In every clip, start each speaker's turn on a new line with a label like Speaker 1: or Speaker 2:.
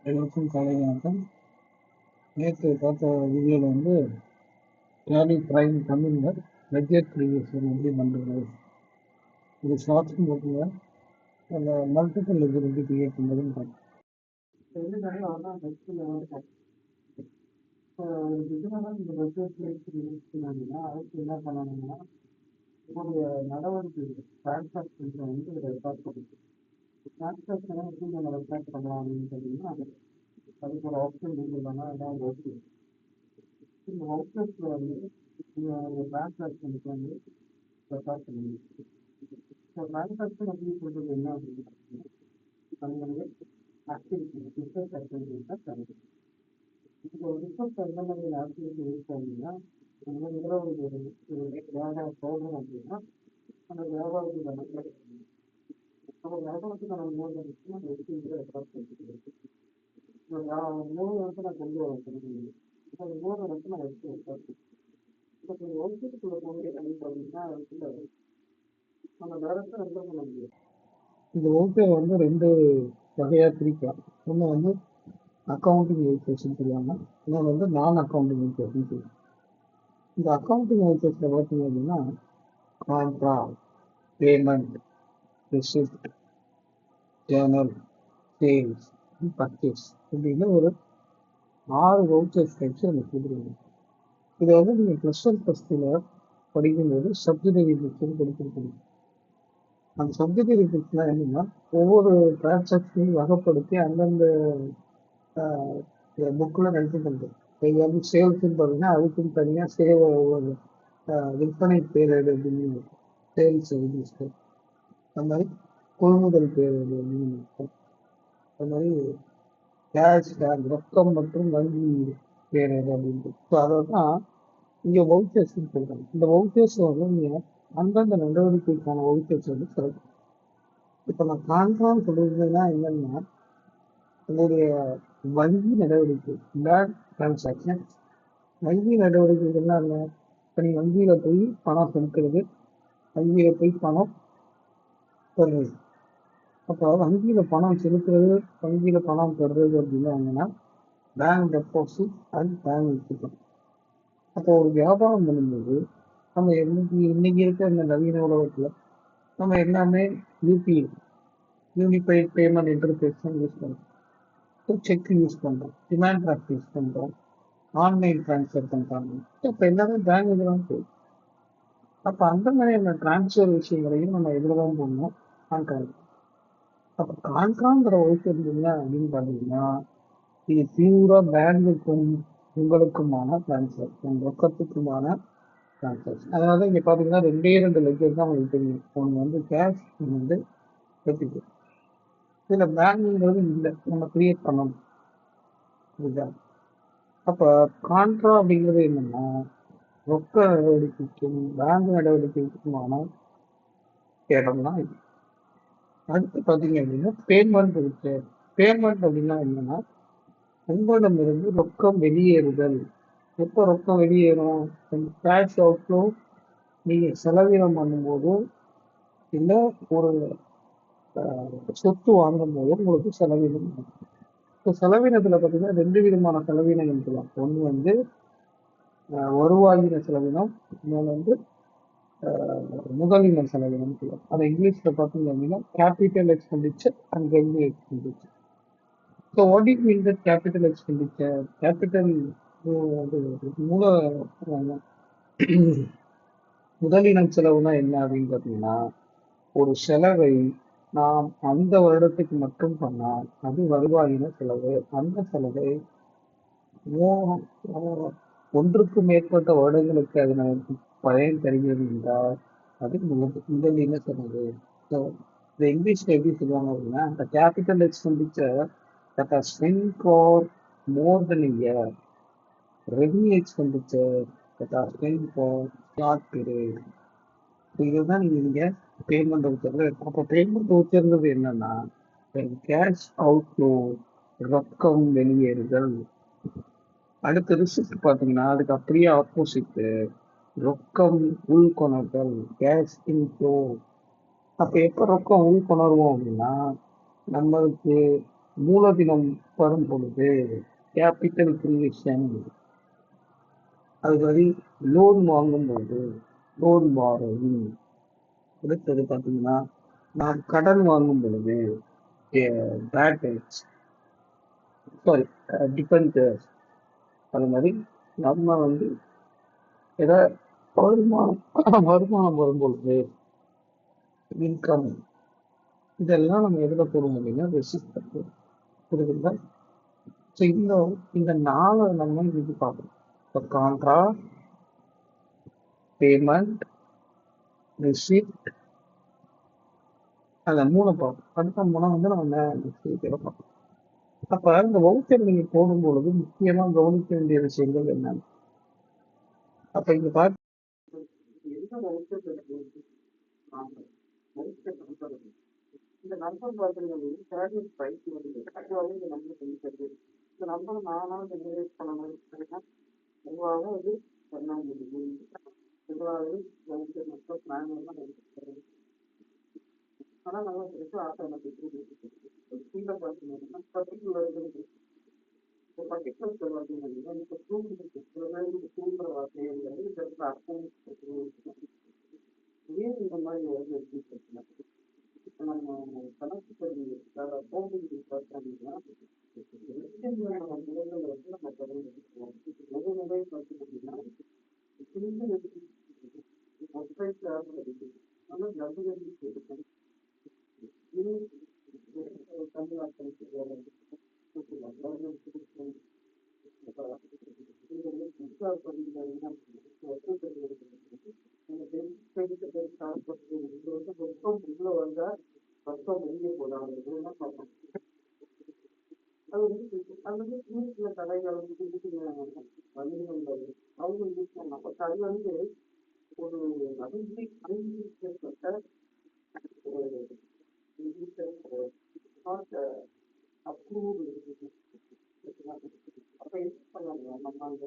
Speaker 1: எல்லாருக்கும் காலை வணக்கம். நேற்று பார்த்த வீடியோவில் வந்து டேலி பிரைம் தமிழில் பட்ஜெட் ப்ரீவியஸர் எப்படி பண்ணுறது, இது ஷார்ட்ஸ்னு போட்டுங்க. அந்த மல்டிபிள் லெஜர் எப்படி கிரியேட் பண்ணுறதுன்னு பார்த்தோம். ஒரு பிசினஸ் இந்த பட்ஜெட் யூஸ் பண்ணாங்கன்னா அதுக்கு என்ன பண்ணணும்னா உங்களுடைய நடவடிக்கை டிரான்சாக்ஷன்ஸை வந்து இதை ரெக்கார்ட் பண்ணுது. டிரான்சாக்ஷனை எப்படி நம்ம ரெக்கார்ட் பண்ணலாம் அப்படின்னு பார்த்தீங்கன்னா அதுக்கு ஒரு ஆப்ஷன் கொடுத்துருக்காங்க. அதான் ஓகே. இந்த அவுட்லெட்ல வந்து ஒரு டிரான்சாக்ஷனுக்கு வந்து ரெக்கார்ட் பண்ணுது. ஸோ டிரான்சாக்ஷன் அப்படின்னு சொல்றது என்ன அப்படின்னு பார்த்தீங்கன்னா அது வந்து ஆக்டிவிட்டி ரிசர்ச் ஆக்டிவிட்டிஸ் தான் கிடைக்கும். இப்போ ரிசர்ச் எந்த மாதிரியான ஆக்டிவிட்டி இருக்கு அப்படின்னா நம்ம இதில் ஒரு வியாபாரம் போகணும் அப்படின்னா அந்த வியாபாரத்துக்கான நம்ம வியாபாரத்துக்கான மூலதனத்துக்கு நம்ம எப்படி இதில் ரெக்கார்ட் பண்ணிட்டு மூணு இடத்துல நான் கொண்டு வர முடியும். இப்போ அந்த மூணு இடத்துல நான் எடுத்து ரெக்கார்ட் பண்ணுறேன். இப்போ நீங்கள் ஒன்றுக்குள்ள போங்க அப்படின்னு பார்த்தீங்கன்னா அதுக்குள்ள நம்ம டேரக்டாக ரெக்கார்ட் பண்ண முடியும். இந்த வகுப்பை வந்து ரெண்டு வகையாக பிரிக்கலாம். ஒன்று வந்து அக்கௌண்டிங் வெரிஃபிகேஷன் சொல்லுவாங்க, இன்னொன்று வந்து நான் அக்கௌண்டிங் வெரிஃபிகேஷன் சொல்லுவாங்க. இந்த அக்கௌண்டிங் வெரிஃபிகேஷன் பார்த்தீங்க அப்படின்னா contra, payment, receipt, Journal, sales, purchase இப்படின்னு ஒரு 6 வவுச்சர்ஸ் டைப்ஸ் எனக்கு கொடுக்குறீங்க. இதை வந்து நீங்கள் ப்ளஸ் ஒன் ப்ளஸ் டூவில் படிக்கும்போது சப்சிடரி புக்ஸ்ன்னு கொடுத்துருக்கீங்க. அந்த சப்சிடரி புக்ஸ்லாம் என்னன்னா ஒவ்வொரு டிரான்சாக்ஷனையும் வகைப்படுத்தி அந்தந்த புக்கில் ரைட்டு பண்ணுறது. இது வந்து சேல்ஸ்ன்னு பார்த்தீங்கன்னா அதுக்குன்னு தனியாக சேவை ஒவ்வொரு விற்பனை பேரேடு அப்படின்னு சேல்ஸ் ரிஜிஸ்டர், அந்த மாதிரி கொள்முதல் பேரேடு அப்படின்னு அது மாதிரி கேஷ் டேக் ரொக்கம் மற்றும் வங்கி பேரேடு அப்படின்ட்டு. ஸோ அதை தான் இங்கே வவுச்சர்ஸ்ன்னு சொல்கிறாங்க. இந்த வவுச்சர்ஸ் வந்து நீங்கள் அந்தந்த நடவடிக்கைக்கான வவுச்சர்ஸ் வந்து செலக்ட். இப்போ நான் கான்ட்ரான்னு சொல்லியிருந்தேன்னா என்னன்னா உங்களுடைய வங்கி நடவடிக்கை பேங்க் டிரான்சாக்ஷன். வங்கி நடவடிக்கைகள்லாம் இல்லை. இப்போ நீ வங்கியில் போய் பணம் செலுத்துறது, வங்கியில் போய் பணம் பெறுறது. அப்போ வங்கியில் பணம் செலுத்துறது, வங்கியில் பணம் பெறுறது அப்படின்னா என்னன்னா bank deposit and bank withdraw. அப்போ ஒரு வியாபாரம் பண்ணும்போது நம்ம இன்னைக்கு இருக்க இந்த நவீன உலகத்தில் நம்ம எல்லாமே யூபிஐ, யூனிஃபைட் பேமெண்ட் இன்டர்ஃபேஸ் தான் யூஸ் பண்ணுறோம். செக் யூஸ் பண்ணுறோம், டிமாண்ட் டிராஃப்ட் யூஸ் பண்ணுறோம், ஆன்லைன் ட்ரான்ஸ்ஃபர் பண்ணுறாங்க. இப்போ எல்லாமே பேங்க் இதில் தான் போகுது. அப்போ அந்த மாதிரியான டிரான்ஸ்ஃபர் விஷயங்களையும் நம்ம இதில் தான் போடணும், கான்ட்ராக்ட். அப்போ கான்ட்ராங்கிற ஒர்க் இருந்தீங்க அப்படின்னு பார்த்தீங்கன்னா இது பியூரா பேங்குக்கும் உங்களுக்குமான டிரான்சாக்ஷன், ரொக்கத்துக்குமான டிரான்சாக்ஷன். அதனால இங்கே பார்த்தீங்கன்னா ரெண்டு லெஜர் தான் உங்களுக்கு தெரியும். ஒன்று வந்து கேஷ், ஒன்று வந்து டெபிட். இதில் பேங்குங்கிறது இல்லை, நம்ம கிரியேட் பண்ணணும். இதுதான். அப்போ கான்ட்ரா அப்படிங்கிறது என்னன்னா ரொக்க நடவடிக்கைக்கும் பேங்க் நடவடிக்கைக்குமான இடம் தான் இது. அடுத்து பார்த்தீங்க அப்படின்னா பேமெண்ட் இருக்கு. பேமெண்ட் அப்படின்னா என்னன்னா உங்களிடமிருந்து ரொக்கம் வெளியேறுதல். எப்போ ரொக்கம் வெளியேறும்? கேஷ் அவுட்ஃப்ளோ நீங்கள் செலவினம் பண்ணும்போது இல்லை ஒரு சொத்து வாங்கும் போது உங்களுக்கு செலவினம். இப்போ செலவினத்தில் பார்த்தீங்கன்னா ரெண்டு விதமான செலவினங்கள் இருக்கலாம். ஒன்று வந்து வருவாயின செலவினம், இன்னொன்று வந்து முதலின செலவினம் சொல்லுவோம். அதை இங்கிலீஷில் பார்த்தீங்க அப்படின்னா capital expenditure and revenue expenditure. So what is mean that capital expenditure? Capital மூல முதலினம் செலவுனா என்ன அப்படின்னு பார்த்தீங்கன்னா ஒரு செலவை நாம் அந்த வருடத்துக்கு மட்டும் பண்ணால் அது வருவாயின செலவு. அந்த செலவை ஒன்றுக்கு மேற்பட்ட வருடங்களுக்கு அது நமக்கு பயன் தருகிறது என்றால் அது முதலின செலவு. ஸோ இந்த இங்கிலீஷ்ல எப்படி சொல்லுவாங்க அப்படின்னா the capital expenditure that are spent for more than a year, revenue expenditure that are spent for short period. இதுதான் நீங்க பேமெண்ட் வவுச்சர்ல இருக்கும். அப்போ பேமெண்ட் வவுச்சர்ங்கிறது என்னன்னா கேஷ் அவுட்ஃப்ளோ, ரொக்கம் வெளியேறுதல். அடுத்த ரிசிப்ட் பார்த்தீங்கன்னா அதுக்கு அப்படியே ஆப்போசிட்டு ரொக்கம் உள்கொணர்தல், கேஷ் இன்ஃப்ளோ. அப்போ எப்போ ரொக்கம் உள்கொணர்வோம் அப்படின்னா நம்மளுக்கு மூலதினம் வரும் பொழுது கேபிட்டல் கிரியேஷன். அது மாதிரி லோன் வாங்கும்போது லோன் பாரோயிங். அடுத்தது பார்த்தீங்கன்னா நாம் கடன் வாங்கும் பொழுது பேட்டேஜ், சாரி, டிபெஞ்சர்ஸ். அது மாதிரி நம்ம வந்து ஏதாவது வருமானம் வரும் பொழுது இன்கம், இதெல்லாம் நம்ம எதில் போடும் அப்படின்னா ரெசிப்ட் புரியுதுங்களா? ஸோ இந்த நாளை நம்ம இது பார்க்கணும். இப்போ கான்ட்ரா, பேமெண்ட், ரிசிப்ட், அந்த மூணை பார்ப்போம். அடுத்த மூணை வந்து நம்ம பார்ப்போம். அப்ப இந்த வவுச்சர் நீங்க போடும் பொழுது முக்கியமா கவனிக்க வேண்டிய விஷயங்கள் என்னன்னு, அப்ப இங்க பார்த்து எந்த வவுச்சர் இந்த நம்பர் பார்த்தீங்கன்னா சேலரி பிரைஸ் வருது அதுவாக இந்த நம்பர் சொல்லிக்கிறது. இந்த நம்பரை நானும் ஜெனரேட் பண்ணணும் அப்படின்னா பொதுவாக அது பண்ண முடியும். பொதுவாக வவுச்சர் நம்பர் பிளான் ஆனால் நம்ம பெருசாக ஆட்டோமேட்டிக் கீழே பார்த்தீங்கன்னா பர்டிகுலர் பர்டிகுலர் பார்த்தீங்கன்னா இப்போ தூங்குற வார்த்தைகள் இந்த இடத்துல அர்த்தம் ஏன் இந்த மாதிரி வந்து இப்போ நம்ம கணக்கு பண்ணி போகுது பார்த்தீங்கன்னா வந்து நம்ம தொடர்ந்து முதல்நிலை பார்த்தீங்கன்னா தடைகள் அவங்க யூஸ் பண்ணலாம். அது வந்து ஒரு அங்கீகரிக்கப்பட்ட அப்ரூவ் அப்ப என்ன பண்ணலாம் நம்ம அந்த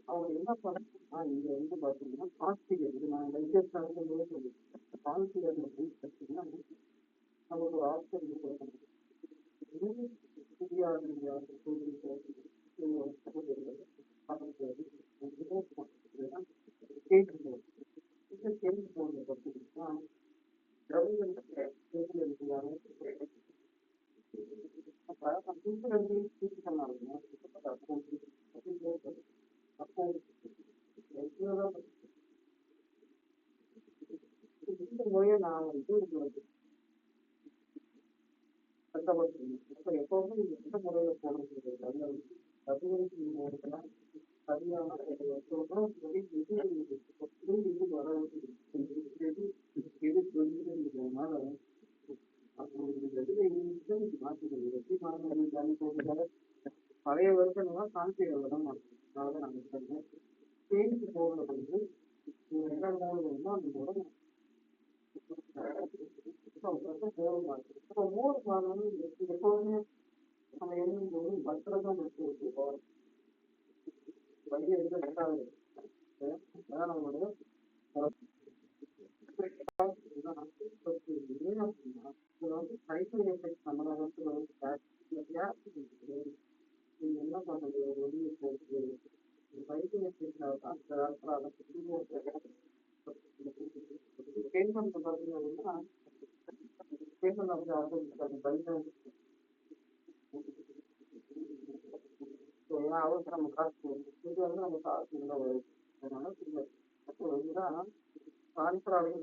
Speaker 1: அவங்க என்ன பண்ணா இங்க வந்து பாத்தீங்கன்னா கான்ஃபிகர், இது நான் லைசன்ஸ் நடக்கும்போது சொல்லி கான்ஃபிகர் பார்த்தீங்கன்னா நமக்கு ஒரு ஆப்ஷன் இந்த முறையை நான் வந்து எப்பவுமே எந்த முறையில போகணும் சரியான பழைய வருஷங்கள்லாம் கான்சியர்ல தான் அதாவது நாங்கள் தேனிக்கு போகிறது வந்து இரண்டாவது வந்து அந்த உடம்பு மூணு மாதம் எப்போதுமே நம்ம எழுதும்போது பத்திரதான் வச்சு வச்சுருக்கோம். வண்டி எடுத்து ரெண்டாவது அதான் நம்மளோட என்ன பண்ணுறது வெளியே போகுது பேமெண்ட் பார்த்தீங்கன்னா பேமெண்ட் வந்து அவசரம் காசு இது வந்து நம்ம காசு இல்லை அதனால இதுதான் கான்ட்ராக்ட்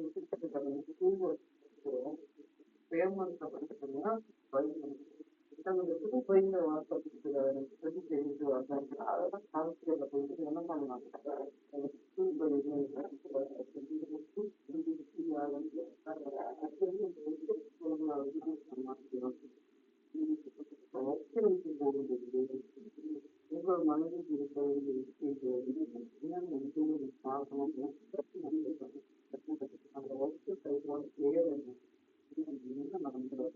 Speaker 1: பேமெண்ட் பார்த்தீங்கன்னா பயங்கர வார்த்தை அதெல்லாம் கான்ட்ராக்ட்ல போயிட்டு என்ன பண்ணலாம் உங்கள் மனதில் இருக்க அந்த வகுப்பு என்ன நடந்தது